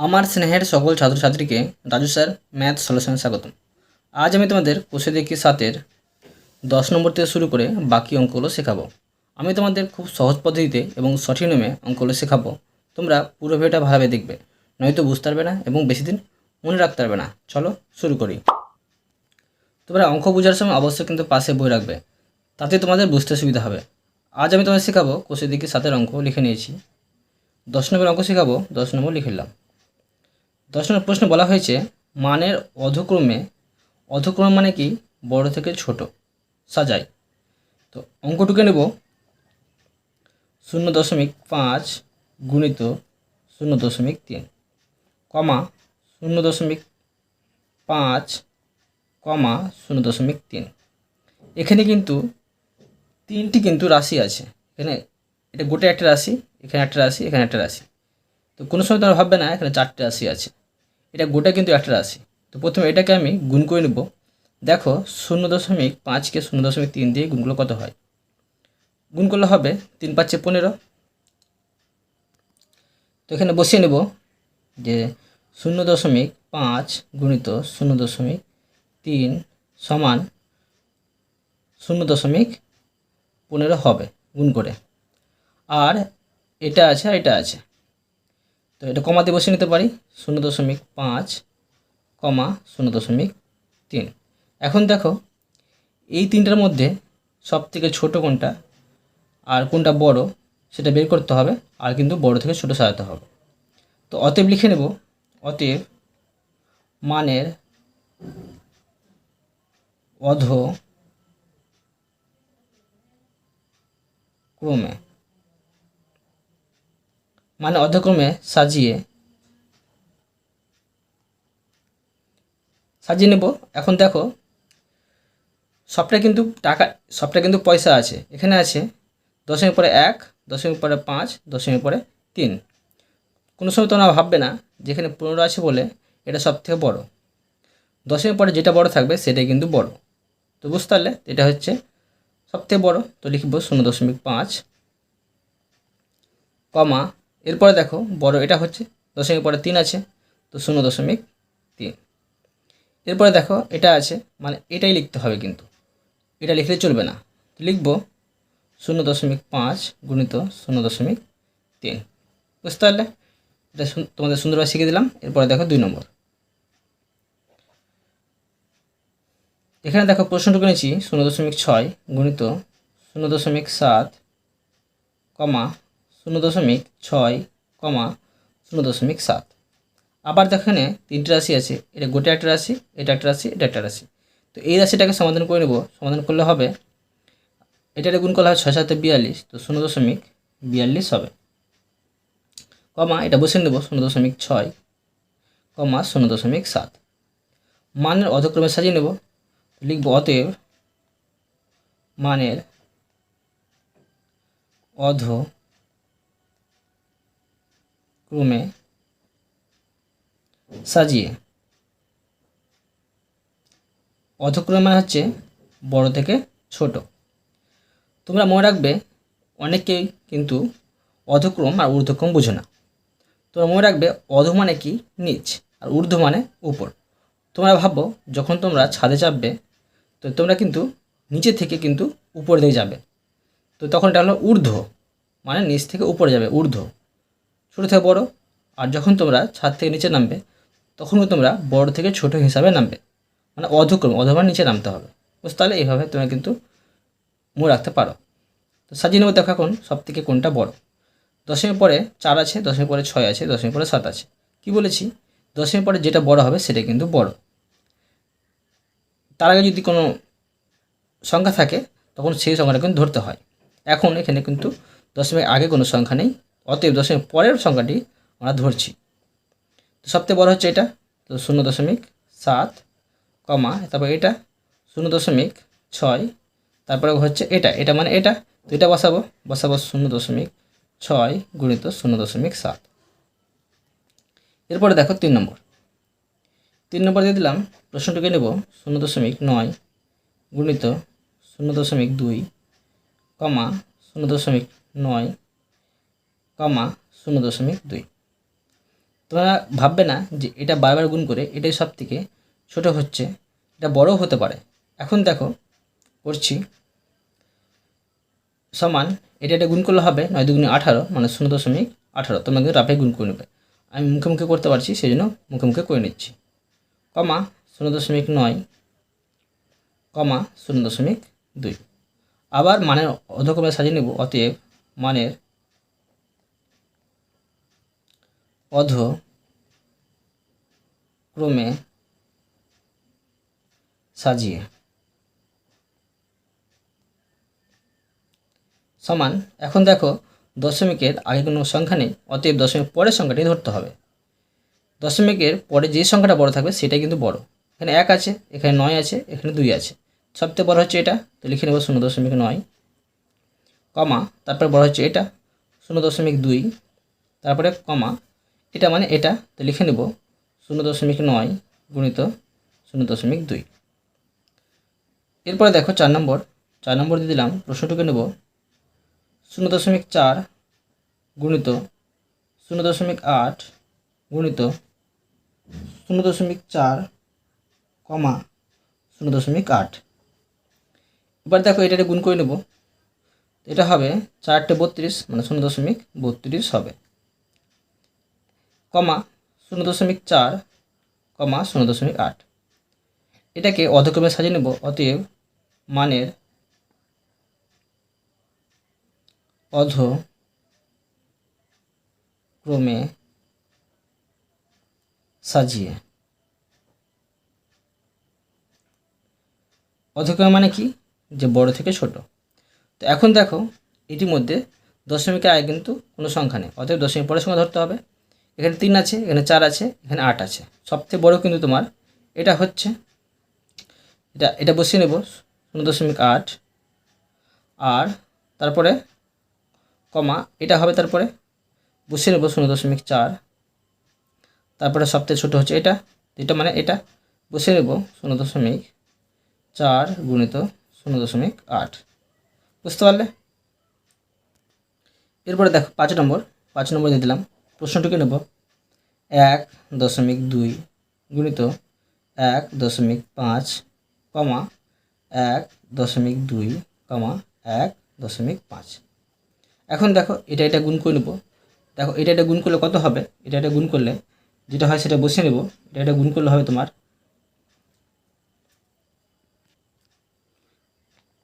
আমার স্নেহের সকল ছাত্রছাত্রীকে রাজু স্যার ম্যাথ সলিউশনে স্বাগতম। আজ আমি তোমাদের কোষে দেখি 7-এর 10 নম্বর থেকে শুরু করে বাকি অঙ্কগুলো শেখাবো। আমি তোমাদের খুব সহজ পদ্ধতিতে এবং সঠিক নিয়মে অঙ্কগুলো শেখাবো। তোমরা পুরো ভিডিওটা ভালোভাবে দেখবে, নয়তো বুঝতে পারবে না এবং বেশি দিন মনে রাখতে পারবে না। চলো শুরু করি। তোমরা অঙ্ক বোঝার সময় অবশ্যই কিন্তু পাশে বই রাখবে, তাতে তোমাদের বুঝতে সুবিধা হবে। আজ আমি তোমাদের শেখাবো কোষে দেখি 7-এর অঙ্ক লিখে নিয়েছি। 10 নম্বর অঙ্ক শেখাবো, 10 নম্বর লিখে নিলাম। 10 নম্বর প্রশ্ন বলা হয়েছে মানের অধক্রম মানে কি বড় থেকে ছোট সাজাই। তো অঙ্কটুকে নেব 0.5 গুণিত 0.3 কমা 0.5 কমা 0.3। এখানে কিন্তু তিনটি কিন্তু রাশি আছে। এখানে এটা গোটা একটা রাশি, এখানে একটা রাশি, এখানে একটা রাশি। তো কোনো সময় তোমরা ভাববে না এখানে 4টে রাশি আছে, এটা গোটা কিন্তু একটা রাশি। তো প্রথমে এটাকে আমি গুণ করে নেব। দেখো 0.5কে 0.3 দিয়ে গুণ করলে কত হয়? গুণ করলে হবে 3 5 15। তো এখানে বসিয়ে নেব যে 0.5 গুণিত 0.3 সমান 0.15 হবে গুণ করে। আর এটা আছে আর এটা আছে, তো এটা কমাতে বসিয়ে নিতে পারি 0.5 কমা 0.3। এখন দেখো এই তিনটার মধ্যে সবথেকে ছোট কোনটা আর কোনটা বড় সেটা বের করতে হবে, আর কিন্তু বড় থেকে ছোট সাজাতে হবে। তো অতএব লিখে নেব, অতএব মানের অধক্রমে সাজিয়ে নেব। এখন দেখো সবটা কিন্তু পয়সা আছে। এখানে আছে দশমিক পরে 1, দশমিক পরে 5, দশমিক পরে 3। কোনো সময় তোমরা ভাববে না যেখানে 15 আছে বলে এটা সব থেকে বড়। দশমিক পরে যেটা বড় থাকবে সেটাই কিন্তু বড়। তো বুঝতে পারলে এটা হচ্ছে সব থেকে বড়। তো লিখব 0.5 কমা, এরপরে দেখো বড় এটা হচ্ছে দশমিক পরে 3 আছে, তো 0.3। এরপরে দেখো এটা আছে, মানে এটাই লিখতে হবে, কিন্তু এটা লিখলে চলবে না। তো লিখব 0.5 গুণিত 0.3। বুঝতে পারলে? এটা তোমাদের সুন্দরভাবে শিখে দিলাম। এরপরে দেখো 2 নম্বর। এখানে দেখো প্রশ্নটুকু নিয়েছি 0.6 গুণিত 0.7 কমা 0.6 কমা 0.7। আবার দেখো এখানে 3টে রাশি আছে, এটা গোটা একটা রাশি, এটা একটা রাশি, এটা একটা রাশি। তো এই রাশিটাকে সমাধান করে নেব। সমাধান করলে হবে এটাতে গুণ করলে হয় 6 7 42, তো 0.42 হবে। কমা এটা বসিয়ে নেব 0.6 কমা 0.7। মানের অধক্রমে সাজিয়ে নেব। লিখব অতএব মানের অধক্রমে সাজিয়ে। অধক্রম মানে হচ্ছে বড় থেকে ছোট। তোমরা মনে রাখবে অনেকেই কিন্তু অধক্রম আর ঊর্ধ্বক্রম বোঝো না। তোমরা মনে রাখবে অধ মানে কি নিচ, আর ঊর্ধ্ব মানে উপর। তোমরা ভাবো যখন তোমরা ছাদে চাপবে তো তোমরা কিন্তু নিচে থেকে কিন্তু উপর দিকে যাবে, তো তখন এটা হলো ঊর্ধ্ব, মানে নিচ থেকে উপরে যাবে ঊর্ধ্ব, ছোটো থেকে বড়। আর যখন তোমরা ছাদ থেকে নিচে নামবে তখন তোমরা বড় থেকে ছোট হিসাবে নামবে, মানে অধক্রম, অধ মানে নিচে নামতে হবে। বুঝতে তাহলে এইভাবে তোমরা কিন্তু মনে রাখতে পারো। তো সাজিয়ে নেবো। দেখো এখন সব থেকে কোনটা বড়। দশমিক পরে 4 আছে, দশমিক পরে 6 আছে, দশমিক পরে 7 আছে। কি বলেছি? দশমিক পরে যেটা বড় হবে সেটা কিন্তু বড়। তার আগে যদি কোনো সংখ্যা থাকে তখন সেই সংখ্যাটা কিন্তু ধরতে হয়। এখন এখানে কিন্তু দশমিক আগে কোনো সংখ্যা নেই, অতএব দশমিক পরের সংখ্যাটি আমরা ধরছি। তো সবথেকে বড় হচ্ছে এটা, তো 0.7 কমা, তারপর এটা 0.6, তারপরে হচ্ছে এটা মানে এটা, তো এটা বসাবো 0.6 গুণিত 0.7। এরপরে দেখো 3 নম্বর। 3 নম্বর দিয়ে দিলাম। প্রশ্নটিকে নেব 0.9 গুণিত 0.2 কমা 0.9 কমা 0.2। তোমরা ভাববে না যে এটা বারবার গুণ করে এটাই সব থেকে ছোটো হচ্ছে, এটা বড়ও হতে পারে। এখন দেখো করছি, সমান এটা গুণ করলে হবে 9 দুগুণে 18 মানে 0.18। তোমরা কিন্তু রাফে গুণ করে নেবে, আমি মুখে মুখে করতে পারছি সেই জন্য মুখে মুখে করে নিচ্ছি। কমা 0.9 কমা 0.2। আবার মানের অধক্রমে সাজিয়ে নেব, অতএব মানের অধক্রমে সাজিয়ে সমান। এখন দেখো দশমিকের আগে কোনো সংখ্যা নেই, অতএব দশমিক পরের সংখ্যাটি ধরতে হবে। দশমিকের পরে যে সংখ্যাটা বড় থাকবে সেটাই কিন্তু বড়। এখানে 1 আছে, এখানে 9 আছে, এখানে 2 আছে, সবথেকে বড় হচ্ছে এটা, তো লিখে নেব 0.9 কমা, তারপরে বড় হচ্ছে এটা 0.2, তারপরে কমা, এটা মানে এটা, তো লিখে নেব 0.9 গুণিত 0.2। এরপরে দেখো 4 নম্বর দিয়ে দিলাম, প্রশ্নটুকু নেব 0.4 গুণিত 0.8 গুণিত 0.4 কমা 0.8। এবার দেখো এটা গুণ করে নেব, এটা হবে 4 32 মানে 0.32 হবে, কমা 0.4 কমা 0.8। এটাকে অধক্রমে সাজিয়ে নেব, অতএব মানের অধক্রমে সাজিয়ে। অধক্রমে মানে কি, যে বড় থেকে ছোট। তো এখন দেখো ইতিমধ্যে দশমিকের আগে কিন্তু কোনো সংখ্যা নেই, অতএব দশমিক পরের সংখ্যা ধরতে হবে। এখানে 3 আছে, এখানে 4 আছে, এখানে 8 আছে, সবথেকে বড় কিন্তু তোমার এটা হচ্ছে, এটা বসিয়ে নেব 0.8, আর তারপরে কমা এটা হবে, তারপরে বসিয়ে নেব 0.4, তারপরে সবথেকে ছোটো হচ্ছে এটা মানে এটা বসিয়ে নেব 0.4 গুণিত 0.8। বুঝতে পারলে? এরপরে দেখো 5 নম্বর দিয়ে দিলাম, প্রশ্নটিকে নেব 1.2 গুণিত 1.5 কমা 1.2 কমা 1.5। এখন দেখো এটা গুণ করে নেব। দেখো এটা গুণ করলে কত হবে, এটা গুণ করলে যেটা হয় সেটা বসিয়ে নেব। এটা গুণ করলে হবে তোমার,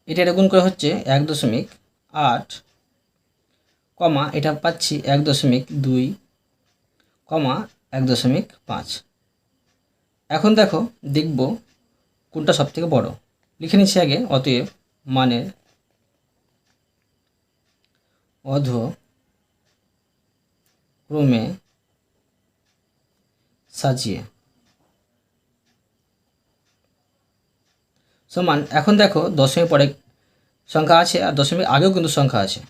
এটা গুণ করে হচ্ছে 1.8 কমা এটা পাচ্ছি 1.2 কমা 1.5। এখন দেখো দেখব কোনটা সব থেকে বড়, লিখে নিচ্ছি আগে, অতএব মানের অধক্রমে সাজিয়ে সমান। এখন দেখো দশমিক পরে সংখ্যা আছে আর দশমিক আগেও কিন্তু সংখ্যা আছে।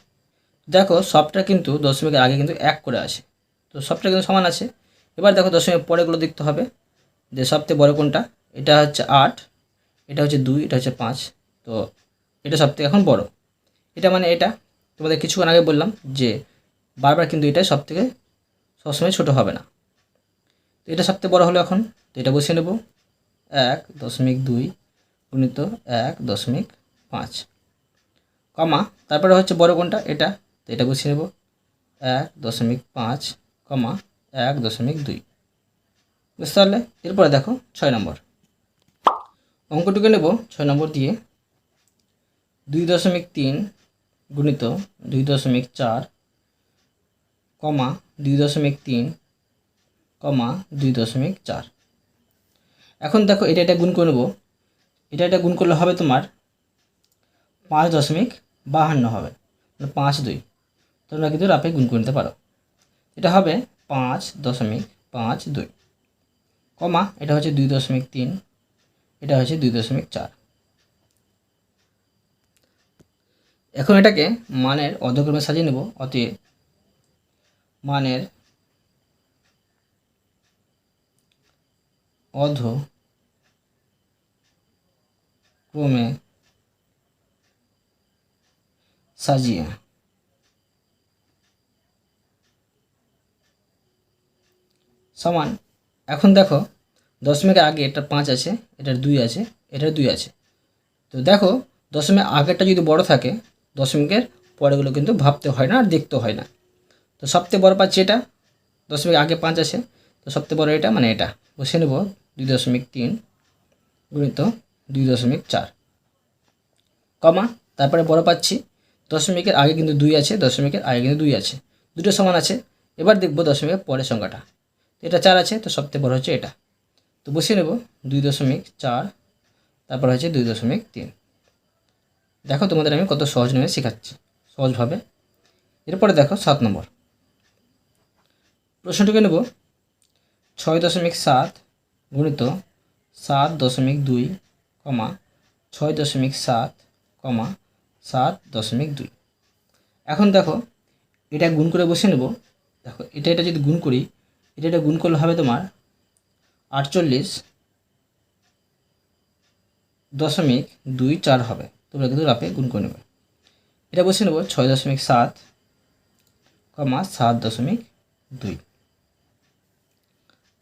দেখো সবটা কিন্তু দশমিকের আগে কিন্তু 1 করে আছে, তো সবটা কিন্তু সমান আছে। এবার দেখো দশমিক পরেগুলো দেখতে হবে যে সবথেকে বড় কোনটা। এটা হচ্ছে 8, এটা হচ্ছে 2, এটা হচ্ছে 5, তো এটা সবথেকে এখন বড়। এটা মানে এটা তোমাদের কিছুক্ষণ আগে বললাম যে বারবার কিন্তু এটা সবথেকে সবসময় ছোটো হবে না, তো এটা সবথেকে বড় হলো এখন, তো এটা বসিয়ে নেব 1.2 গুণিত 1.5 কমা, তারপরে হচ্ছে বড় কোনটা এটা, তো এটা বসিয়ে নেব 1.5 কমা 1.2। বুঝতে পারলে? এরপরে দেখো 6 নম্বর অঙ্কটুকু নেব, 6 নম্বর দিয়ে 2.3 গুণিত 2.4 কমা 2.3 কমা 2.4। এখন দেখো এটা গুণ করে নেব, এটা গুণ করলে হবে তোমার 5.52 হবে, 5.2। তোমরা কিন্তু রাফে গুণ করে নিতে পারো, এটা হবে 5.52 কমা এটা হচ্ছে 2.3, এটা হচ্ছে 2.4। এখন এটাকে মানের অধক্রমে সাজিয়ে নেব, অতএব মানের অধক্রমে সাজিয়ে সমান এখন দেখো দশমিকের আগে এটা 5 আছে, এটার 2 আছে, এটার 2 আছে। তো দেখো দশমিকের আগেরটা যদি বড় থাকে দশমিকের পরেগুলো কিন্তু ভাবতে হয় না আর দেখতে হয় না। তো সবথেকে বড় পাচ্ছি এটা, দশমিক আগে 5 আছে, তো সবথেকে বড় এটা মানে এটা বসিয়ে নেব 2.3 গুণিত 2.4 কমা তারপরে বড় পাচ্ছি দশমিকের আগে কিন্তু 2 আছে, দশমিকের আগে কিন্তু 2 আছে, দুটো সমান আছে। এবার দেখব দশমিকের পরের সংখ্যাটা, এটা 4 আছে, তো সবথেকে বড় হচ্ছে এটা, তো বসিয়ে নেব 2.4 তারপর হচ্ছে 2.3। দেখো তোমাদের আমি কত সহজ নিয়ে শেখাচ্ছি সহজভাবে। এরপরে দেখো 7 নম্বর প্রশ্নটিকে নেব 6.7 গুণিত 7.2 কমা 6.7 কমা 7.2। এখন দেখো এটা গুণ করে বসে নেব। দেখো এটা যদি গুণ করি, এটা গুণ করলে হবে তোমার 48.24 হবে। তোমরা কিন্তু রাপে গুণ করে নেবে। এটা বসে নেব 6.7 কমা 7.2।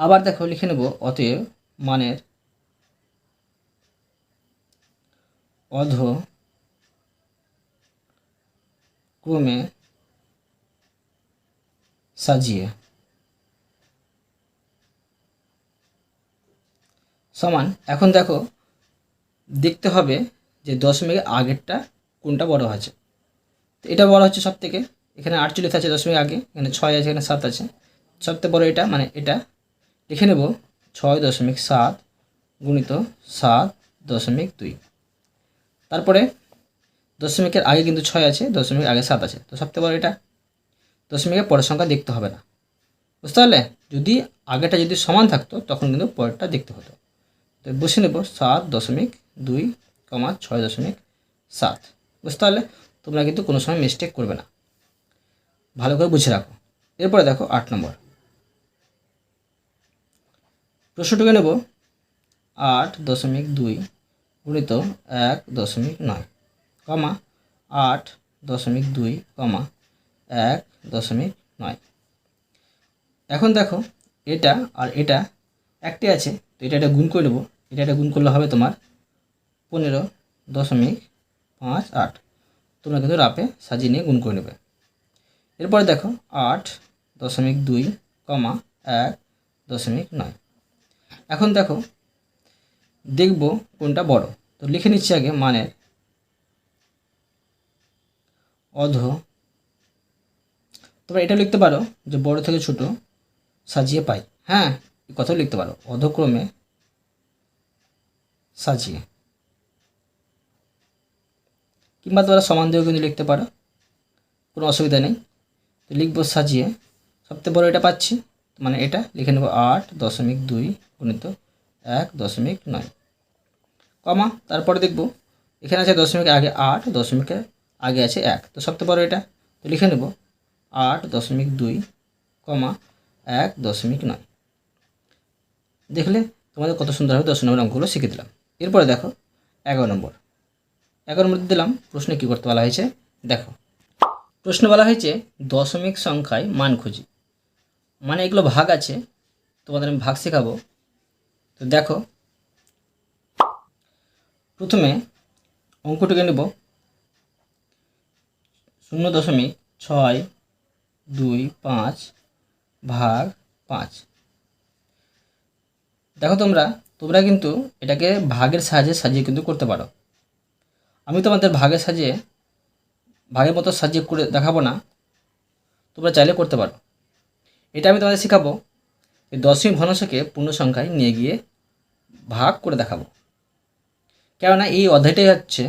আবার দেখো লিখে নেব অতএব মানের ক্রমে সাজিয়ে সমান। এখন দেখো দেখতে হবে যে দশমিকের আগেরটা কোনটা বড় আছে। তো এটা বড় হচ্ছে সব থেকে, এখানে 48 আছে দশমিক আগে, এখানে 6 আছে, এখানে 7 আছে, সবথেকে বড় এটা মানে এটা লিখে নেব 6.7 গুণিত 7.2। তারপরে দশমিকের আগে কিন্তু 6 আছে, দশমিকের আগে 7 আছে, তো সবথেকে বড় এটা, দশমিকের পরের সংখ্যা দেখতে হবে না, বুঝতে পারলে? যদি আগেটা যদি সমান থাকতো তখন কিন্তু পরেরটা দেখতে হতো। তো বসে নেব 7.2 কমা 6.7, বুঝতে পারলে? তোমরা কিন্তু কোনো সময় মিস্টেক করবে না, ভালো করে বুঝে রাখো। এরপরে দেখো 8 নম্বর প্রশ্নটিকে নেব 8.2 গুণিত 1.9 কমা 8.2 কমা 1.9। এখন দেখো এটা আর এটা একটি আছে, তো এটা গুণ করে নেব। এটা গুণ করলে হবে তোমার 15.58। তোমরা কিন্তু রাপে সাজিয়ে নিয়ে গুণ করে নেবে। এরপরে দেখো 8.2 কমা 1.9। এখন দেখো দেখব কোনটা বড়, তো লিখে নিচ্ছি আগে মানের তোমরা এটা লিখতে পারো যে বড় থেকে ছোট সাজিয়ে পাই। হ্যাঁ, এই কথাও লিখতে পারো অধক্রমে সাজিয়ে, কিংবা তোমরা সমান দিয়েও কিন্তু লিখতে পারো, কোনো অসুবিধা নেই। তো লিখবো সাজিয়ে, সবথেকে বড় এটা পাচ্ছি মানে এটা লিখে নেব 8.2 গুণিত 1.9 কমা তারপরে দেখব এখানে আছে দশমিকের আগে 8, দশমিকের আগে আছে 1, তো সবথেকে বড় এটা, তো লিখে নেব 8.2 কমা 1.9। দেখলে তোমাদের কত সুন্দরভাবে 10 নম্বর অঙ্কগুলো শিখে দিলাম। এরপরে দেখো 11 নম্বর দিলাম। প্রশ্নে কী করতে বলা হয়েছে দেখো। প্রশ্ন বলা হয়েছে দশমিক সংখ্যায় মান খুঁজি, মানে এগুলো ভাগ আছে, তোমাদের আমি ভাগ শেখাবো। তো দেখো প্রথমে অঙ্কটিকে নেব 0.625 ভাগ 5। দেখো তোমরা কিন্তু এটাকে ভাগের সাহায্যে সাজিয়ে কিন্তু করতে পারো। আমি তোমাদের ভাগের মতো সাজিয়ে করে দেখাবো না, তোমরা চাইলে করতে পারো। এটা আমি তোমাদের শেখাবো যে দশমিক ভগ্নাংশকে পূর্ণ সংখ্যায় নিয়ে গিয়ে ভাগ করে দেখাবো। কেননা এই অধ্যায়টাই হচ্ছে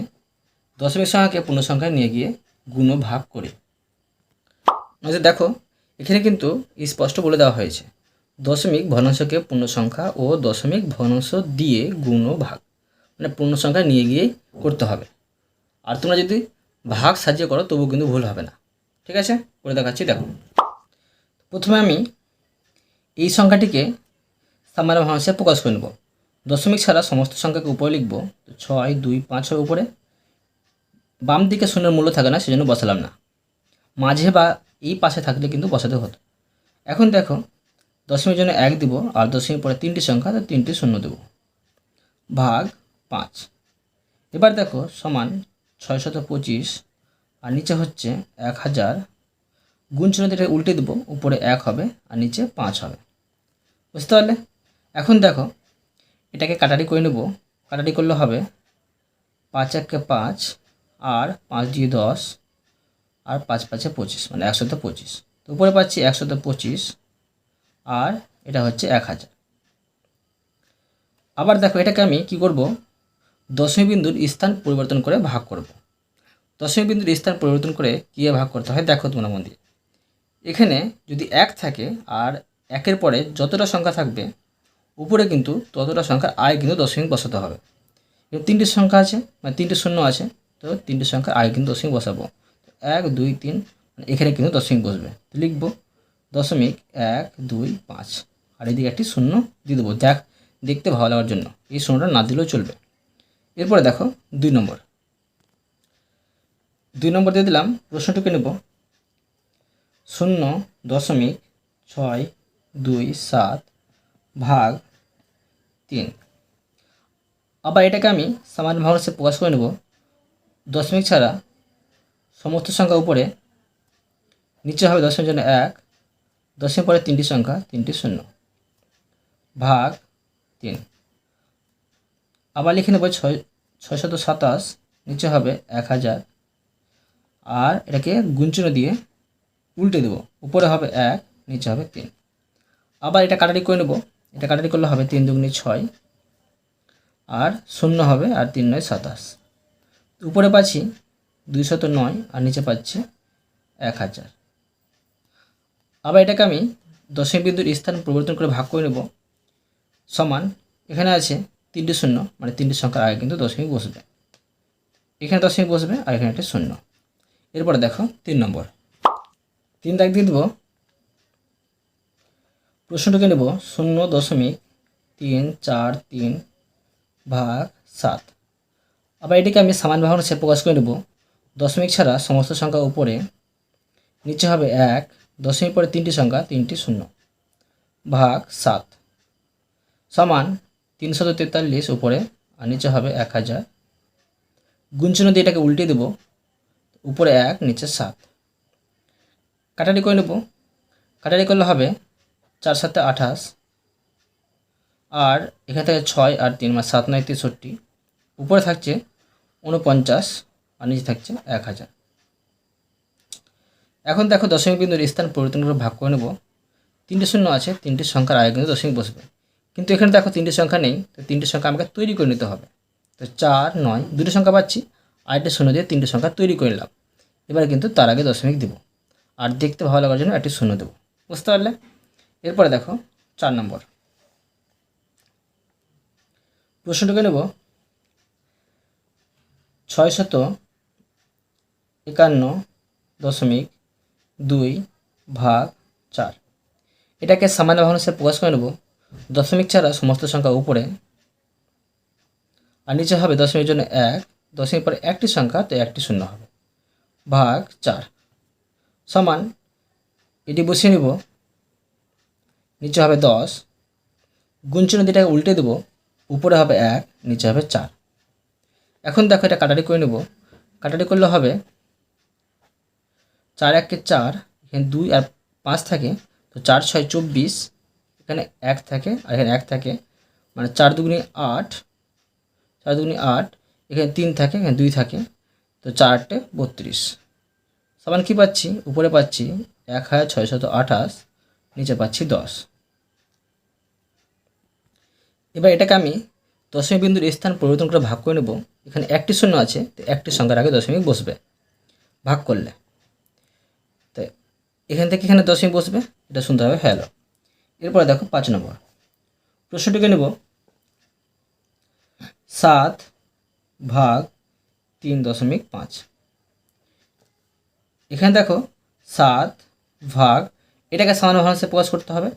দশমিক সংখ্যাকে পূর্ণ সংখ্যায় নিয়ে গিয়ে গুণ ও ভাগ করে। দেখো এখানে কিন্তু স্পষ্ট বলে দেওয়া হয়েছে দশমিক ভগ্নাংশকে পূর্ণ সংখ্যা ও দশমিক ভগ্নাংশ দিয়ে গুণ ও ভাগ, মানে পূর্ণ সংখ্যায় নিয়ে গিয়েই করতে হবে। আর তোমরা যদি ভাগ সাজিয়ে করো তবুও কিন্তু ভুল হবে না। ঠিক আছে, করে দেখাচ্ছি। দেখো প্রথমে আমি এই সংখ্যাটিকে সামান্য ভগ্নাংশে প্রকাশ করে নেব। দশমিক ছাড়া সমস্ত সংখ্যাকে উপরে লিখব। 6, 2, 5 উপরে, বাম দিকে শূন্যের মূল্য থাকে না সেজন্য বসালাম না, মাঝে বা এই পাশে থাকলে কিন্তু বসাতে হতো। এখন দেখো দশমিকের জন্য 1 দিব, আর দশমিক পরে 3টি সংখ্যা, তো 3টি শূন্য দেব, ভাগ 5। এবার দেখো সমান 625, আর নিচে হচ্ছে 1000, গুণ চিহ্ন দিয়ে উল্টে দেবো, উপরে 1 হবে আর নিচে 5 হবে। বুঝতে পারলে? এখন দেখো এটাকে কাটারি করে নেব। কাটারি করলে হবে 5 1 5, আর 5 2 10, আর 5 5 25, মানে 125। তো উপরে পাচ্ছি 125, আর এটা হচ্ছে 1000। আবার দেখো এটাকে আমি কি করব, দশমিক বিন্দুর স্থান পরিবর্তন করে ভাগ করব। দশমিক বিন্দুর স্থান পরিবর্তন করে কীভাবে ভাগ করতে হয় দেখো তোমরা মন দিয়ে। এখানে যদি 1 থাকে, আর 1-এর পরে যতটা সংখ্যা থাকবে উপরে কিন্তু ততটা সংখ্যার আয় কিন্তু দশমিক বসাতে হবে। এবার 3টি সংখ্যা আছে, মানে 3টি শূন্য আছে, তো 3টি সংখ্যার আয় কিন্তু দশমিক বসাবো। 1 2 3, মানে এখানে কিন্তু দশমিক বসবে। তো লিখব 0.125, আর এদিকে একটি শূন্য দিয়ে দেবো দেখতে ভালো লাগার জন্য। এই শূন্যটা না দিলেও চলবে। এরপরে দেখো 2 নম্বর দিয়ে দিলাম। প্রশ্নটুকু নেব 0.627 ভাগ 3। আবার এটাকে আমি সামান্য ভগ্নাংশে প্রকাশ করে নেব। দশমিক ছাড়া সমস্ত সংখ্যা উপরে, নিচে হবে দশমিকের জন্য 1, দশমিক পরে 3টি সংখ্যা, 3টি শূন্য, ভাগ 3। আবার লিখে নেব 627, নিচে হবে 1000, আর এটাকে গুণ চিহ্ন দিয়ে উল্টে দেবো, উপরে হবে 1, নিচে হবে 3। আবার এটা কাটারি করে নেব। এটা কাটারি করলে হবে 3 2 6, আর শূন্য হবে, আর 3 9 27। উপরে পাচ্ছি 209, আর নিচে পাচ্ছি 1000। আবার এটাকে আমি দশমিক বিন্দুর স্থান পরিবর্তন করে ভাগ করে নেব। সমান এখানে আছে 3টি শূন্য, মানে 3টি সংখ্যার আগে কিন্তু দশমিক বসবে। এখানে দশমিক বসবে, আর এখানে একটা শূন্য। এরপরে দেখো 3 নম্বর। 3 দাগ দিয়ে দেবো। প্রশ্নটাকে নেব 0.343 ভাগ 7। আবার এটিকে আমি সামান্য ভগ্নাংশে প্রকাশ করে নেব। দশমিক ছাড়া সমস্ত সংখ্যা উপরে, নিচে হবে 1, দশমিক পরে 3টি সংখ্যা, 3টি শূন্য, ভাগ 7, সমান 343 উপরে, আর নিচে হবে 1000। গুণ চিহ্ন দিয়ে এটাকে উল্টে দেব, উপরে 1, নিচে 7। কাটারি করে নেব। কাটারি করলে হবে 4 7 28, আর এখান থেকে 6 আর 3, মানে 7 9 63। উপরে থাকছে 49, আর নিচে থাকছে 1000। এখন দেখো দশমিক বিন্দুর স্থান পরিবর্তন করে ভাগ করে নেব। 3টি শূন্য আছে, 3টি সংখ্যার আগে কিন্তু দশমিক বসবে। কিন্তু এখানে দেখো 3টি সংখ্যা নেই, তো 3টি সংখ্যা আমাকে তৈরি করে নিতে হবে। তো 4 9, 2টি সংখ্যা পাচ্ছি, আর একটা শূন্য দিয়ে 3টি সংখ্যা তৈরি করে নিলাম। এবারে কিন্তু তার আগে দশমিক দেব, আর দেখতে ভালো লাগার জন্য একটি শূন্য দেবো। বুঝতে পারলে? এরপরে দেখো 4 নম্বর। প্রশ্নটাকে নেব 651.2 ভাগ 4। এটাকে সামান্য ভগ্নাংশে প্রকাশ করে নেব। দশমিক ছাড়া সমস্ত সংখ্যা উপরে, আর নিচে হবে দশমিকের জন্য 1, দশমিক পরে একটি সংখ্যা, তো একটি শূন্য হবে, ভাগ 4, সমান এটি বসিয়ে নেব। নিচে হবে 10, গুণ চিহ্ন দিয়ে এটাকে উল্টে দেবো, উপরে হবে 1, নিচে হবে 4। এখন দেখো এটা কাটারি করে নেব। কাটারি করলে হবে 4 1 4, এখানে 2 আর 5 থাকে, তো 4 6 24, এখানে 1 থাকে, আর এখানে 1 থাকে, মানে 4 2 8, 4 2 8, এখানে 3 থাকে, এখানে 2 থাকে, তো 4 8 32। সমান কী পাচ্ছি? উপরে পাচ্ছি 1628, নিচে পাচ্ছি 10। এবার এটাকে আমি দশমিক বিন্দুর স্থান পরিবর্তন করে ভাগ করে নেব। এখানে একটি শূন্য আছে, তো একটি সংখ্যার আগে দশমিক বসবে ভাগ করলে। তো এখান থেকে এখানে দশমিক বসবে, এটা সুন্দরভাবে হয়ে গেল। এরপরে দেখো 5 নম্বর। প্রশ্নটিকে নেব 7 ভাগ 3.5। এখানে দেখো 7 ভাগ, এটাকে সামান্য ভগ্নাংশে প্রকাশ করতে হবে।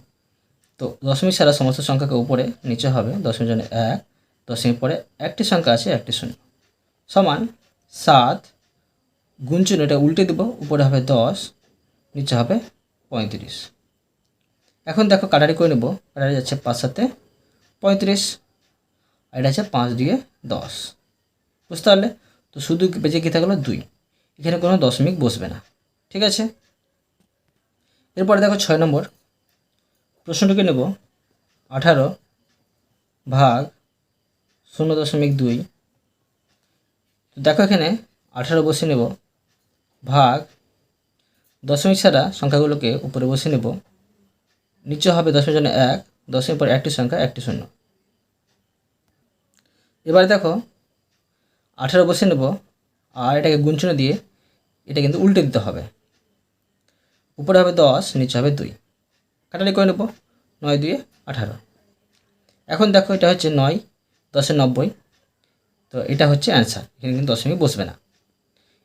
তো দশমিক ছাড়া সমস্ত সংখ্যাকে উপরে, নিচে হবে দশমিক জন্য 1, দশমিক পরে একটি সংখ্যা আছে, একটি শূন্য, সমান 7, গুণ চিহ্ন এটা উল্টে দেবো, উপরে হবে 10, নিচে হবে 35। এখন দেখো কাটারি করে নেব। কাটারি যাচ্ছে 5 7 35, আর এটা হচ্ছে 5 দিয়ে 10। বুঝতে পারলে? তো শুধু বেঁচে কী থাকলো 2, এখানে কোনো দশমিক বসবে না। ঠিক আছে, এরপরে দেখো 6 নম্বর প্রশ্নটিকে নেব 18 ভাগ 0.2। তো দেখো এখানে 18 বসে নেব, ভাগ দশমিক ছাড়া সংখ্যাগুলোকে উপরে বসে নেব, নিচে হবে দশমিক জন্য 1, দশমিক পর একটি সংখ্যা একটি শূন্য। এবারে দেখো 18 বসে নেব, আর এটাকে গুণচিহ্ন দিয়ে এটা কিন্তু উল্টে দিতে হবে। উপরে হবে 10, নিচে হবে 2, কাটারি করে নেব 9 2 18। এখন দেখো এটা হচ্ছে 9 10 90, তো এটা হচ্ছে অ্যান্সার, এখানে কিন্তু দশমিক বসবে না।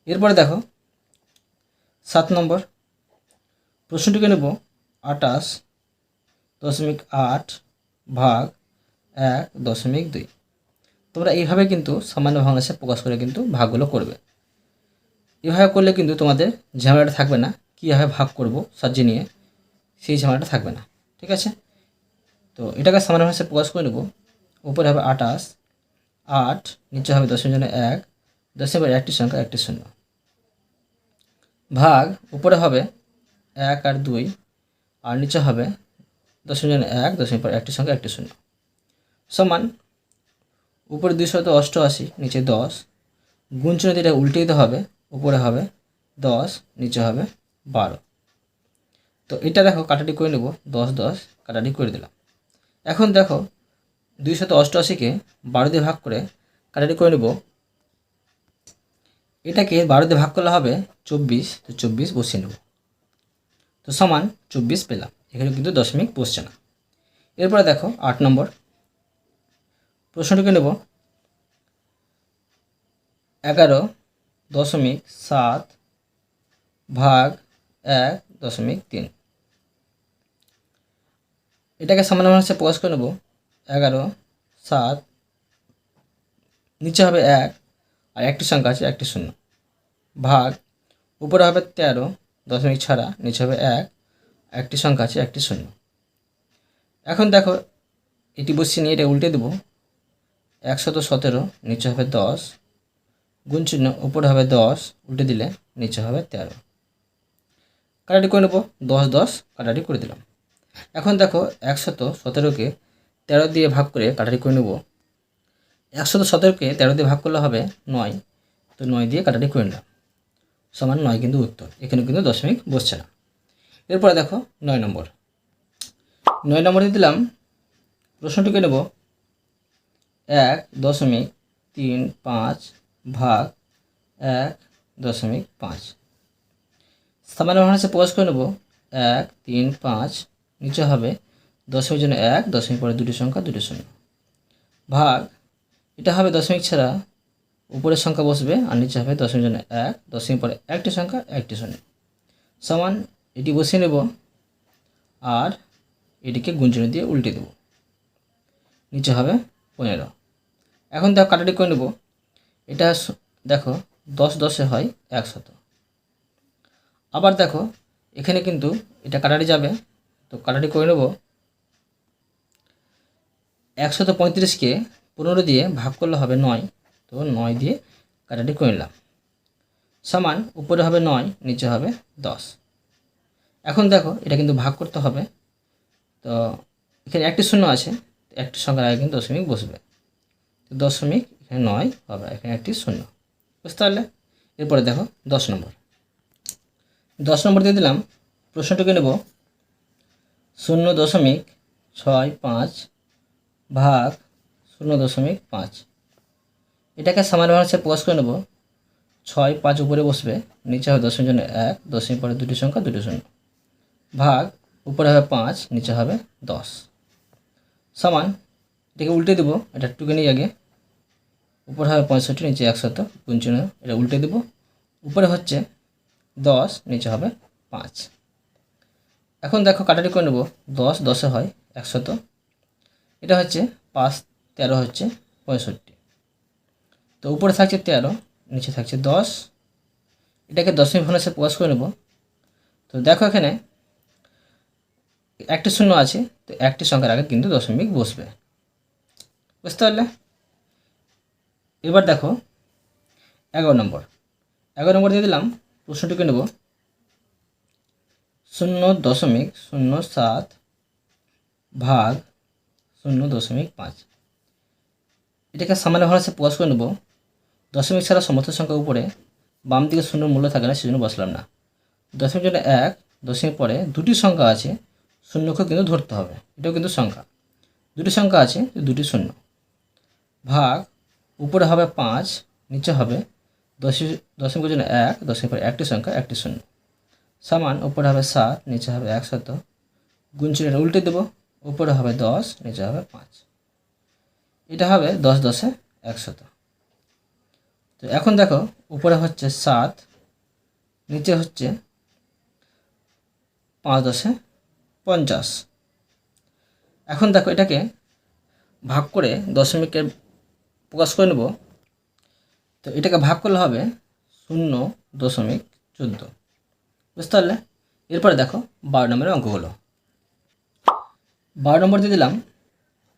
এরপরে দেখো 7 নম্বর প্রশ্নটিকে নেব 28.8 ভাগ 1.2। তোমরা এইভাবে কিন্তু সামান্য ভগ্নাংশে প্রকাশ করে কিন্তু ভাগগুলো করবে। এভাবে করলে কিন্তু তোমাদের ঝামেলাটা থাকবে না, কীভাবে ভাগ করব সাজিয়ে নিয়ে, সেই ঝামেলাটা থাকবে না। ঠিক আছে, তো এটাকে সামান্য ভাষায় প্রকাশ করে নেব। উপরে হবে 28, 8, নিচে হবে দশমিক জন্য 1, দশমিক পর একটি সংখ্যা একটি শূন্য, ভাগ উপরে হবে 1 আর 2, আর নিচে হবে দশমিক জন্য 1, দশমিক পর একটি সংখ্যা একটি শূন্য, সমান উপরে 288, নিচে 10, গুণচিহ্ন দিয়ে এটা উল্টে দিতে হবে। উপরে হবে 10, নিচে হবে 12। তো এটা দেখো কাটাটি করে নেব, 10 10 কাটাটি করে দিলাম। এখন দেখো 288কে 12 দিয়ে ভাগ করে কাটাটি করে নেব। এটাকে 12 দিয়ে ভাগ করলে হবে 24, তো 24 বসিয়ে নেব। তো সমান 24 পেলাম, এখানে কিন্তু দশমিক বসছে না। এরপরে দেখো 8 নম্বর প্রশ্নটিকে নেব 11.7 ভাগ 1.3। এটাকে সামান্য ভাষায় প্রকাশ করে নেব 11.7, নিচে হবে 1, আর একটি সংখ্যা আছে একটি শূন্য, ভাগ উপরে হবে 13, দশমিক ছাড়া নিচে হবে 1, একটি সংখ্যা আছে একটি শূন্য। এখন দেখো এটি বসিয়ে নিয়ে এটা উল্টে দেবো। 117, নিচে হবে 10, গুণচিহ্ন উপরে হবে 10, উল্টে দিলে নিচে হবে 13, কাটাটি করে নেব। 10 10 কাটাটি করে দিলাম। এখন দেখো 117কে 13 দিয়ে ভাগ করে কাটাটি করে নেব। 117কে 13 দিয়ে ভাগ করলে হবে 9, তো 9 দিয়ে কাটাটি করে নিলাম, সমান 9 কিন্তু উত্তর, এখানে কিন্তু দশমিক বসছে না। এরপরে দেখো 9 নম্বর দিয়ে দিলাম। প্রশ্নটিকে নেব 1.35 ভাগ 1.5। সামান্য ভাষায় প্রকাশ করে নেব 1 3 5, নিচে হবে দশমিক জন্য 1, দশমিক পরে দুটি সংখ্যা দুটি শূন্য, ভাগ এটা হবে দশমিক ছাড়া উপরের সংখ্যা বসবে, আর নিচে হবে দশমিক জন্য 1, দশমিক পরে একটি সংখ্যা একটি শূন্য, সমান এটি বসিয়ে নেব, আর এটিকে গুণচিহ্ন দিয়ে উল্টে দেব, নিচে হবে 15। এখন দেখো কাটাটি করে নেব। এটা দেখো 10 10 হয় 100। আবার দেখো এখানে কিন্তু এটা কাটাটি যাবে, তো কাটাটি করে নেব। 135কে 15 দিয়ে ভাগ করলে হবে 9, তো 9 দিয়ে কাটাটি করে নিলাম, সমান উপরে হবে 9, নিচে হবে 10। এখন দেখো এটা কিন্তু ভাগ করতে হবে, তো এখানে একটি শূন্য আছে, একটি সংখ্যার আগে কিন্তু দশমিক বসবে, তো দশমিক এখানে 9 হবে, এখানে একটি শূন্য। বুঝতে পারলে? এরপরে দেখো 10 নম্বর দিয়ে দিলাম। প্রশ্নটিকে নেব 0.65 ভাগ 0.5। এটাকে সামান্য ভাষায় প্রকাশ করে নেব। 6 5 উপরে বসবে, নিচে হবে দশমিক জন্য 1, দশমিক পরে দুটি সংখ্যা দুটি শূন্য, ভাগ উপরে হবে 5, নিচে হবে 10, সমান এটাকে উল্টে দেবো। এটা টুকে নিই আগে। উপরে হবে 65, নিচে 100, গুণচিহ্ন এটা উল্টে দেবো। উপরে হচ্ছে 10, নিচে হবে 5। এখন দেখো কাটাটি করে নেব। 10 10 হয় 100, এটা হচ্ছে 5 13 হচ্ছে 65, তো উপরে থাকছে 13, নিচে থাকছে 10, এটাকে দশমিক ভগ্নাংশে প্রকাশ করে নেব। তো দেখো এখানে একটি শূন্য আছে, তো একটি সংখ্যার আগে কিন্তু দশমিক বসবে। বুঝতে পারলে? এবার দেখো 11 নম্বর। 11 নম্বর দিয়ে দিলাম, প্রশ্নটিকে নেব 0.07 ভাগ 0.5। এটাকে সামান্য ভাষায় প্রকাশ করে নেব। দশমিক ছাড়া সমস্ত সংখ্যা উপরে বাম দিকে শূন্য মূল্য থাকে না, সেজন্য বসলাম না। দশমিক জন্য 1, দশমিক পরে দুটি সংখ্যা আছে, শূন্যকেও কিন্তু ধরতে হবে, এটাও কিন্তু সংখ্যা। দুটি সংখ্যা আছে, দুটি শূন্য। ভাগ উপরে হবে 5, নিচে হবে দশমিকের জন্য 1, দশমিক পরে একটি সংখ্যা, একটি শূন্য। সমান উপরে হবে 7, নিচে হবে 100। গুণ চিহ্ন উল্টে দেবো, উপরে হবে 10, নিচে হবে 5। এটা হবে 10 10 100। তো এখন দেখো উপরে হচ্ছে 7, নিচে হচ্ছে 5 10 50। এখন দেখো এটাকে ভাগ করে দশমিকে প্রকাশ করে নেব। তো এটাকে ভাগ করলে হবে 0.14। বুঝতে পারলে? এরপরে দেখো 12 নম্বরের অঙ্কগুলো। 12 নম্বর দিয়ে দিলাম।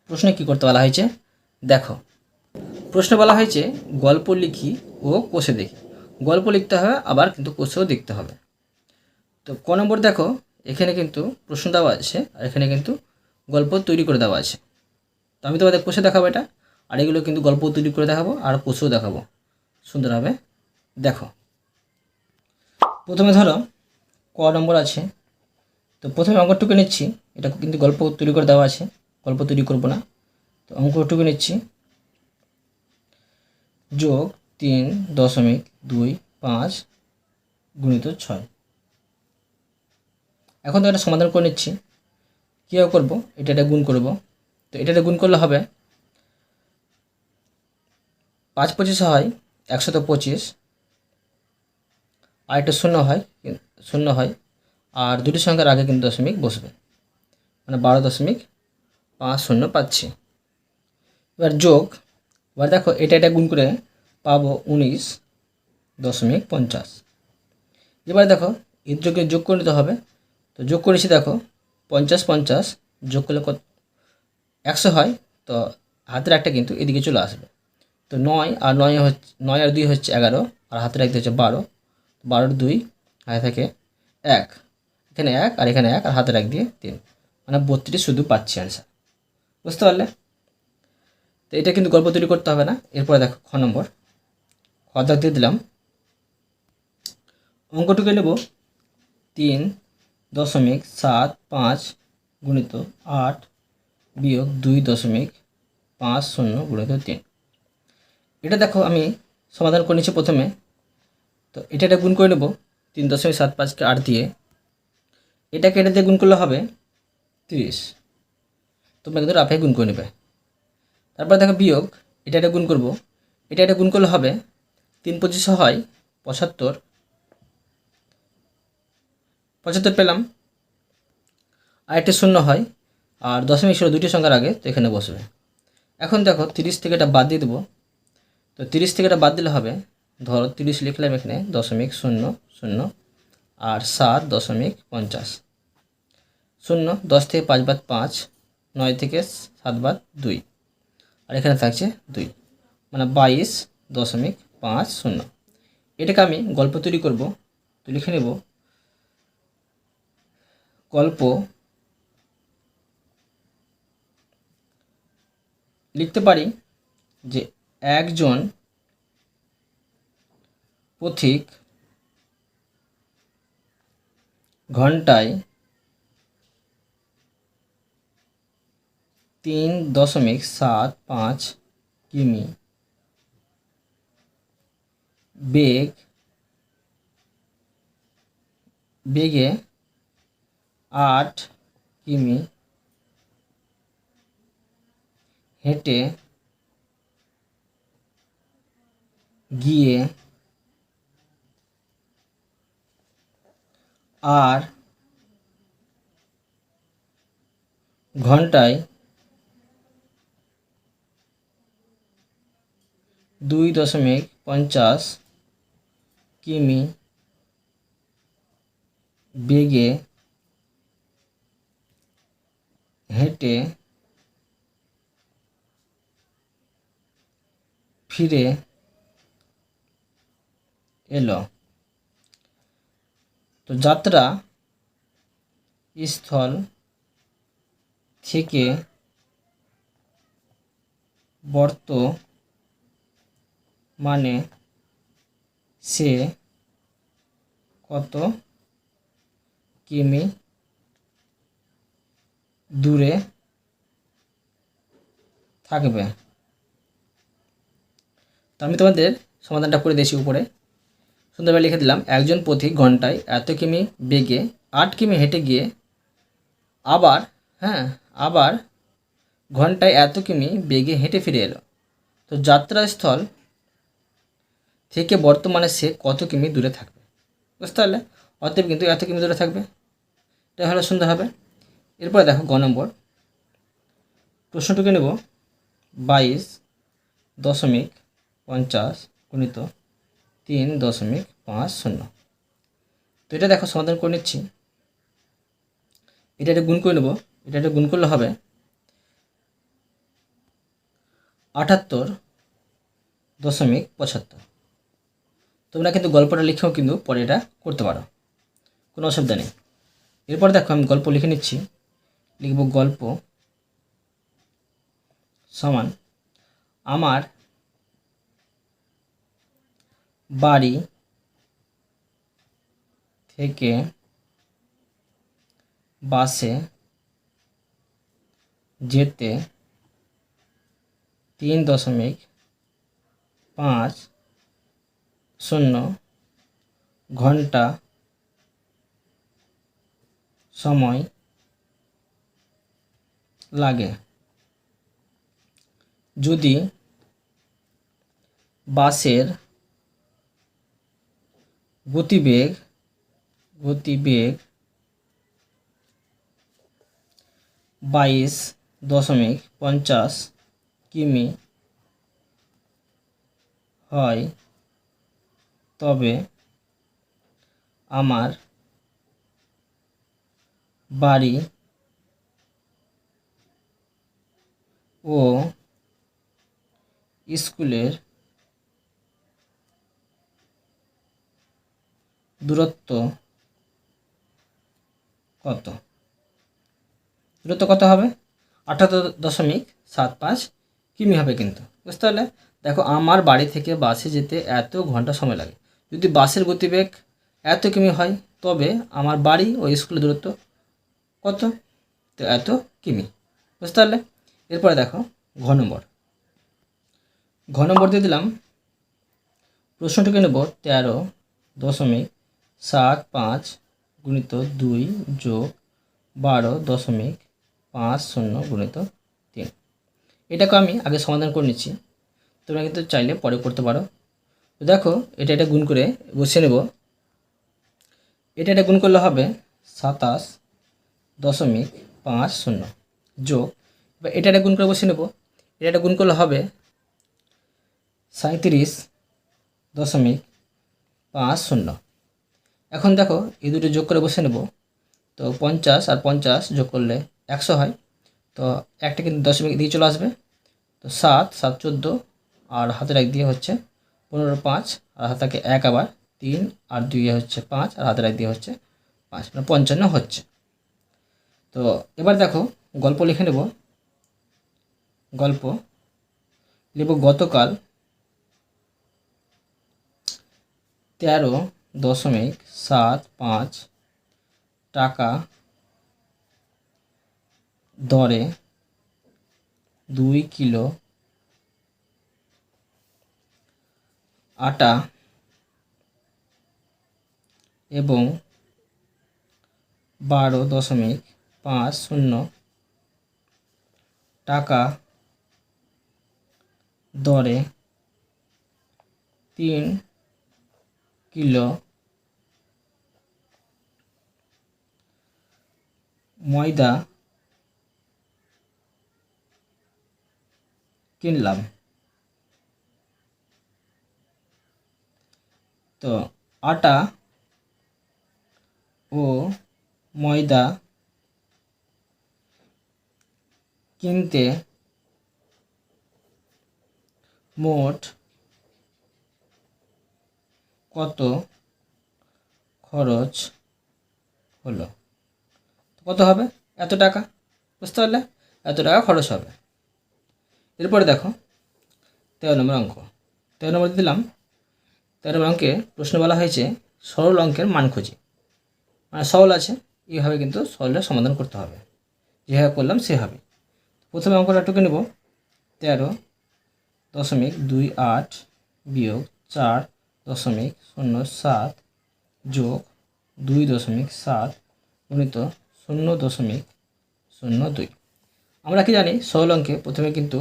প্রশ্নে কী করতে বলা হয়েছে দেখো। প্রশ্নে বলা হয়েছে গল্প লিখি ও কোষে দেখি। গল্প লিখতে হবে, আবার কিন্তু কোষেও দেখতে হবে। তো ক নম্বর দেখো, এখানে কিন্তু প্রশ্ন দেওয়া আছে, আর এখানে কিন্তু গল্প তৈরি করে দেওয়া আছে। তো আমি তোমাদের কোষে দেখাবো এটা, আর এগুলো কিন্তু গল্প তৈরি করে দেখাবো, আর কোষেও দেখাবো সুন্দরভাবে। দেখো প্রথমে ধরো ক নম্বর আছে। তো প্রথমে অঙ্কটুকু নিচ্ছি, এটা কিন্তু গল্প তৈরি করে দেওয়া আছে, গল্প তৈরি করব না। তো অঙ্কটুকু নিচ্ছি, যোগ 3.25 গুণিত 6। এখন তো এটা সমাধান করে নিচ্ছি। কীভাবে করবো, এটা গুণ করব। তো এটা গুণ করলে হবে 5 25 হয় 125, আর একটা শূন্য হয়, আর দুটি সংখ্যার আগে কিন্তু দশমিক বসবে, মানে 12.50 পাচ্ছি। এবার যোগ, এবার দেখো এটা গুণ করে পাবো 19.50। এবার দেখো এর যোগে যোগ করে নিতে হবে। তো যোগ করেছি, দেখো 50 50 যোগ করলে কত 100 হয়। তো হাতের একটা কিন্তু এদিকে চলে আসবে। তো 9 আর 9 হচ্ছে 9 আর 2 হচ্ছে 11, আর হাতের একটা হচ্ছে 12। 12 2 হাতে থাকে 1, এখানে 1 আর এখানে 1, আর হাতের 1 দিয়ে 3, মানে 32 শুধু পাচ্ছি অ্যান্সার। বুঝতে পারলে? তো এটা কিন্তু গল্প তৈরি করতে হবে না। এরপরে দেখো খ নম্বর, খ দাগ দিয়ে দিলাম। অঙ্কটুকু নেব 3.75 গুণিত 8 বিয়োগ 2.50 গুণিত 3। এটা দেখো আমি সমাধান করে নিচ্ছি প্রথমে। তো এটা গুণ করে নেব 3.75কে 8 দিয়ে। এটাকে এটা দিয়ে গুণ করলে হবে 30। তোমরা কিন্তু রাফে গুণ করে নেবে। তারপর দেখো বিয়োগ, এটা গুণ করব। এটা গুণ করলে হবে 3 25 হয় 75। 75 পেলাম, আর একটা শূন্য হয়, আর দশমিক ছিল দুটি সংখ্যার আগে, তো এখানে বসবে। এখন দেখো 30 থেকে এটা বাদ দিয়ে দেবো। তো 30 থেকে এটা বাদ দিলে হবে, ধরো 30 লিখলাম এখানে 0.00, আর 7.50। 0, 10 থেকে 5 বাদ 5, 9 থেকে 7 বাদ 2, আর এখানে থাকছে 2, মানে 22.50। এটাকে আমি গল্প তৈরি করব। তো লিখে নেব গল্প লিখতে পারি যে একজন পথিক ঘন্টায় 3.75 কিমি বেগে 8 কিমি হেঁটে গিয়ে আর ঘন্টায় 2.50 কিমি বেগে হেঁটে ফিরে এলো। তো যাত্রা স্থল থেকে বর্তমানে সে কত কিমি দূরে থাকবে? তো আমি তোমাদের সমাধানটা করে দিয়েছি উপরে সুন্দরভাবে লিখে দিলাম। একজন পথিক ঘন্টায় এত কিমি বেগে 8 কিমি হেঁটে গিয়ে আবার ঘন্টায় এত কিমি বেগে হেঁটে ফিরে এলো। তো যাত্রাস্থল থেকে বর্তমানে সে কত কিমি দূরে থাকবে? বুঝতে পারলে? অতএব কিন্তু এত কিমি দূরে থাকবে, এটা হলো সুন্দর হবে। এরপরে দেখো গ নম্বর প্রশ্নটুকু নেব 22.50 গুণিত 3.50। তো এটা দেখো সমাধান করে নিচ্ছি। এটা গুণ করে নেব। এটা গুণ করলে হবে 78.75। তোমরা কিন্তু গল্পটা লিখেও কিন্তু পরে এটা করতে পারো, কোনো অসুবিধা নেই। এরপর দেখো আমি গল্প লিখে নিচ্ছি। লিখব গল্প সমান আমার বাড়ি থেকে বাসে যেতে 3.50 ঘন্টা সময় লাগে। যদি বাসের গতিবেগ 22.50 কিমি হয় তবে আমার বাড়ি ও স্কুলের দূরত্ব কত? দূরত্ব কত হবে? 78.75 কিমি হবে কিন্তু, বুঝতে পারলে? দেখো আমার বাড়ি থেকে বাসে যেতে এত ঘন্টা সময় লাগে। যদি বাসের গতিবেগ এত কিমি হয় তবে আমার বাড়ি ও স্কুলের দূরত্ব কত? তো এত কিমি, বুঝতে পারলে? এরপরে দেখো ঘ নম্বর দিয়ে দিলাম। প্রশ্নটিকে নেব 13.75 গুণিত 2 যোগ 12.50 গুণিত 3। এটাকে আমি আগে সমাধান করে নিচ্ছি, তোমরা কিন্তু চাইলে পরে করতে পারো। তো দেখো এটা গুণ করে বসিয়ে নেব। এটা গুণ করলে হবে 27.50 যোগ, এবার এটা গুণ করে বসিয়ে নেব। এটা গুণ করলে হবে 37.50। এখন দেখো এই দুটো যোগ করে বসে নেব। তো 50 আর 50 যোগ করলে 100 হয়। তো একটা কিন্তু দশমিক দিয়ে চলে আসবে। তো 7 7 14 আর হাতের 1 দিয়ে হচ্ছে 15 5 আর হাত থাকে 1 আবার 3 আর 2 হচ্ছে 5 আর হাতের 1 দিয়ে হচ্ছে 5, মানে 55 হচ্ছে। তো এবার দেখো গল্প লিখে নেব। গল্প লিখব গতকাল 13.75 টাকা দরে 2 কিলো আটা এবং 12.50 টাকা দরে 3 কিলো ময়দা কিনলাম। তো আটা ও ময়দা কিনতে মোট কত খরচ হলো? কত হবে? এত টাকা। বুঝতে পারলে? এত টাকা খরচ হবে। এরপরে দেখো 13 নম্বর অঙ্ক। 13 নম্বর দিলাম। 13 নম্বর অঙ্কে প্রশ্ন বলা হয়েছে সরল অঙ্কের মান খুঁজি। মানে সরল আছে, এইভাবে কিন্তু সরলের সমাধান করতে হবে। যেভাবে করলাম সেভাবে। প্রথমে অঙ্কটা টুকে নেব। 13.28 বিয়োগ 4.07 যোগ 2.7 গুণিত 0.02। আমরা কি জানি সরল অঙ্কে প্রথমে কিন্তু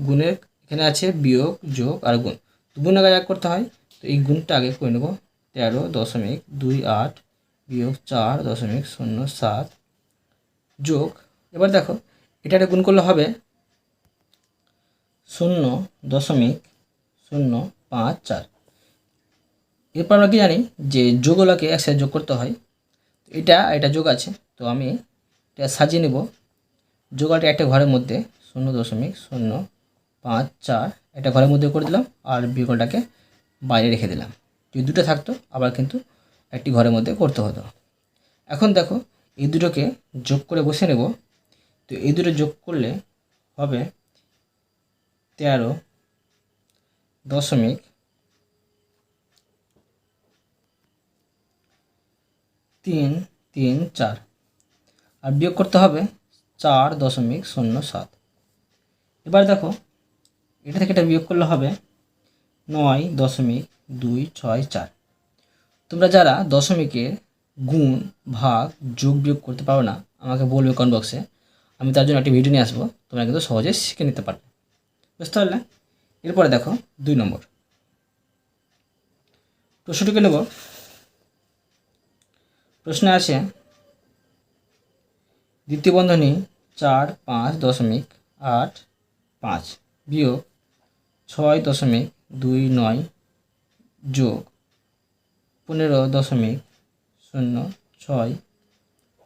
গুণের এখানে আছে বিয়োগ, যোগ আর গুণ। গুণ আগে এক করতে হয়, তো এই গুণটা আগে করে নেব। 13.28 বিয়োগ 4.07 যোগ, এবার দেখো এটা গুণ করলে হবে 0.054। এরপর আমরা কি জানি যে যোগগুলোকে একসাথে যোগ করতে হয়। এটা যোগ আছে, তো আমি এটা সাজিয়ে নেব। যোগটা একটা ঘরের মধ্যে 0.054 একটা ঘরের মধ্যে করে দিলাম, আর বিয়োগটাকে বাইরে রেখে দিলাম। যদি দুটো থাকতো আবার কিন্তু একটি ঘরের মধ্যে করতে হতো। এখন দেখো এই দুটোকে যোগ করে বসে নেব। তো এই দুটো যোগ করলে হবে 13.334 আর বিয়োগ করতে হবে 4.07। এবার দেখো এটা থেকে এটা বিয়োগ করলে হবে 9.264। তোমরা যারা দশমিকের গুণ, ভাগ, যোগ, বিয়োগ করতে পারো না আমাকে বলবে কমেন্ট বক্সে। আমি তার জন্য একটি ভিডিও নিয়ে আসবো, তোমরা কিন্তু সহজে শিখে নিতে পারবে। বুঝতে পারলে? এরপরে দেখো 2 নম্বর প্রশ্নটিকে নেব। প্রশ্নে আছে দ্বিতীয় বন্ধনী 4.5.85 বিয়োগ 6.29 যোগ 15.06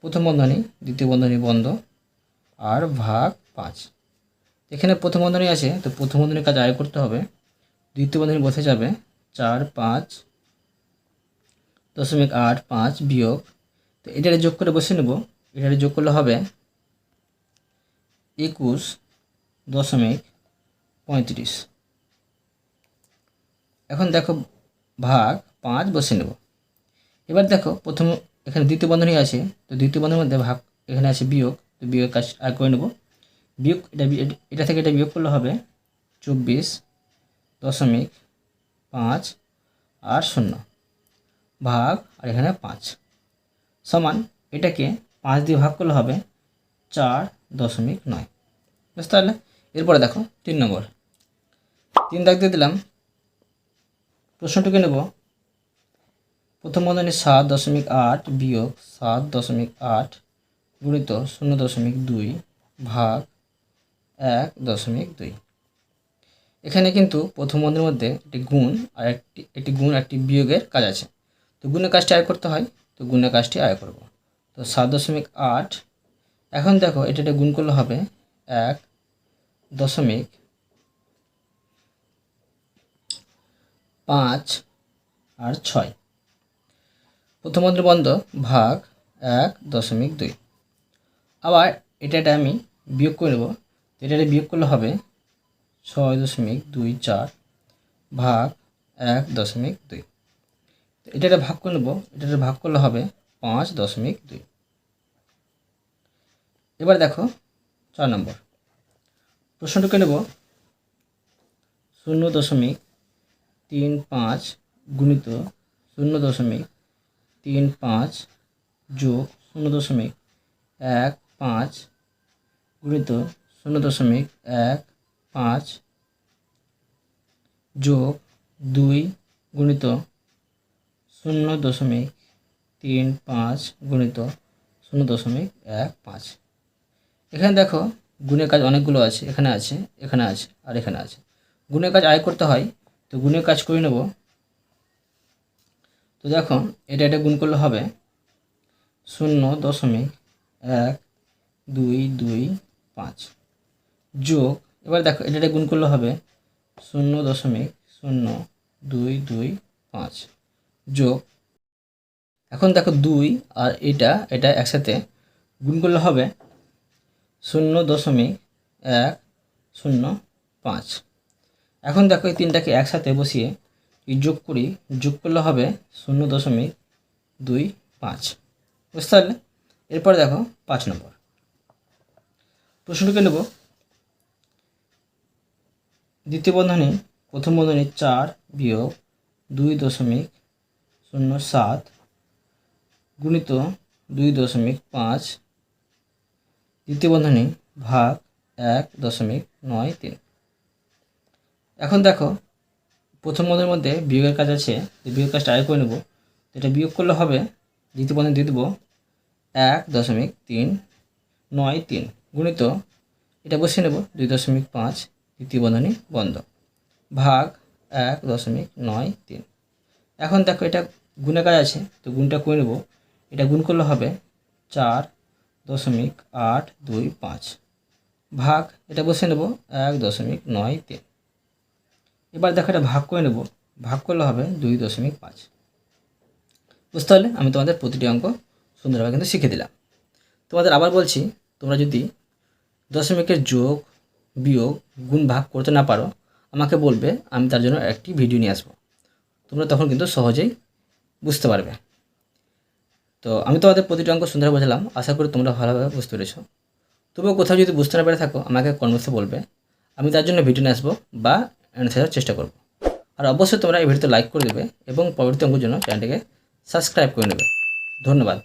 প্রথম বন্ধনী দ্বিতীয় বন্ধনী বন্ধ আর ভাগ 5। এখানে প্রথম বন্ধনী আছে, তো প্রথম বন্ধনীর কাজ আয় করতে হবে। দ্বিতীয় বন্ধনী বসে যাবে 4.5.85 বিয়োগ, তো এটা যোগ করে বসে নেব। এটা যোগ করলে হবে 21.35। এখন দেখো ভাগ 5 বসে নেব। এবার দেখো প্রথম এখানে দ্বিতীয় বন্ধনী আছে, তো দ্বিতীয় বন্ধনীর মধ্যে ভাগ এখানে আছে বিয়োগ, তো বিয়োগ কাজ আয় করে নেব। বিয়োগ এটা থেকে এটা বিয়োগ করলে হবে 24.5 আর 0 ভাগ আর এখানে 5 সমান, এটাকে 5 দিয়ে ভাগ করলে হবে 4.9। বুঝতে পারলে? এরপরে দেখো 3 নম্বর। 3 দাগ দিয়ে দিলাম। প্রশ্নটিকে নেব। প্রথম বন্ধনী 7.8 বিয়োগ 7.8 গুণিত 0.2 ভাগ 1.2। এখানে কিন্তু প্রথম বন্ধনীর মধ্যে একটি গুণ আর একটি বিয়োগের কাজ আছে, তো গুণের কাজটি আয় করতে হয়, তো গুণের কাজটি আয় করব। তো 7.8, এখন দেখো এটা গুণ করলে হবে 1.5 আর 6 প্রথম বন্ধনী বন্ধ ভাগ 1.2। আবার এটা আমি বিয়োগ করে নেব। এটা বিয়োগ করলে হবে 6.24 ভাগ 1.2। এটা ভাগ করে নেব। এটা ভাগ করলে হবে 5.2। এবার দেখো 4 নম্বর প্রশ্নটিকে নেব। 0.35 গুণিত 0.35 যোগ 0.15 গুণিত 0.15 যোগ 2 গুণিত 0.35 গুণিত 0.15। এখানে দেখো গুণের কাজ অনেকগুলো আছে, এখানে আছে, এখানে আছে আর এখানে আছে। গুণের কাজ আয় করতে হয়, তো গুণের কাজ করে নেব। তো দেখো এটা গুণ করলে হবে 0.1225। যোগ, এবার দেখো এটা গুণ করলে হবে 0.0225 যোগ, এখন দেখো 2 আর এটা একসাথে গুণ করলে হবে 0.105। এখন দেখো এই তিনটাকে একসাথে বসিয়ে যোগ করি, যোগ করলে হবে 0.25। বুঝতে পারলে? এরপর দেখো 5 নম্বর প্রশ্নটাকে নেব। দ্বিতীয় বন্ধনী প্রথম বন্ধনী 4 বিয়োগ 2.07 গুণিত 2.5 দ্বিতীয় বন্ধনী ভাগ 1.93। এখন দেখো প্রথম বন্ধনীর মধ্যে বিয়োগের কাজ আছে, বিয়োগ কাজটা আগে করে নেব। এটা বিয়োগ করলে হবে দ্বিতীয় বন্ধনী দিয়ে দেবো 1.393 গুণিত এটা বসিয়ে নেব 2.5 দ্বিতীয় বন্ধনী বন্ধ ভাগ 1.93। এখন দেখো এটা গুণের কাজ আছে, তো গুণটা করে নেব। এটা গুণ করলে হবে 4.825 ভাগ এটা বসিয়ে নেব 1.93। এবার দেখো এটা ভাগ করে নেব, ভাগ করলে হবে 2.5। বুঝতে পারলে? আমি তোমাদের প্রতিটি অঙ্ক সুন্দরভাবে কিন্তু শিখে দিলাম। তোমাদের আবার বলছি, তোমরা যদি দশমিকের যোগ বিয়োগ গুণ ভাগ করতে না পারো আমাকে বলবে, আমি তার জন্য একটি ভিডিও নিয়ে আসবো, তোমরা তখন কিন্তু সহজেই বুঝতে পারবে। তো আমি তোমাদের প্রতিটি অঙ্ক সুন্দরভাবে বোঝালাম, আশা করি তোমরা ভালোভাবে বুঝতে পেরেছো। তবুও কোথাও যদি বুঝতে না পেরে থাকো আমাকে কমেন্টসে বলবে, আমি তার জন্য ভিডিও নিয়ে আসবো বা অ্যান্সার চেষ্টা করব। আর অবশ্যই তোমরা এই ভিডিওতে লাইক করে দেবে এবং পরবর্তী অঙ্কের জন্য চ্যানেলটিকে সাবস্ক্রাইব করে নেবে। ধন্যবাদ।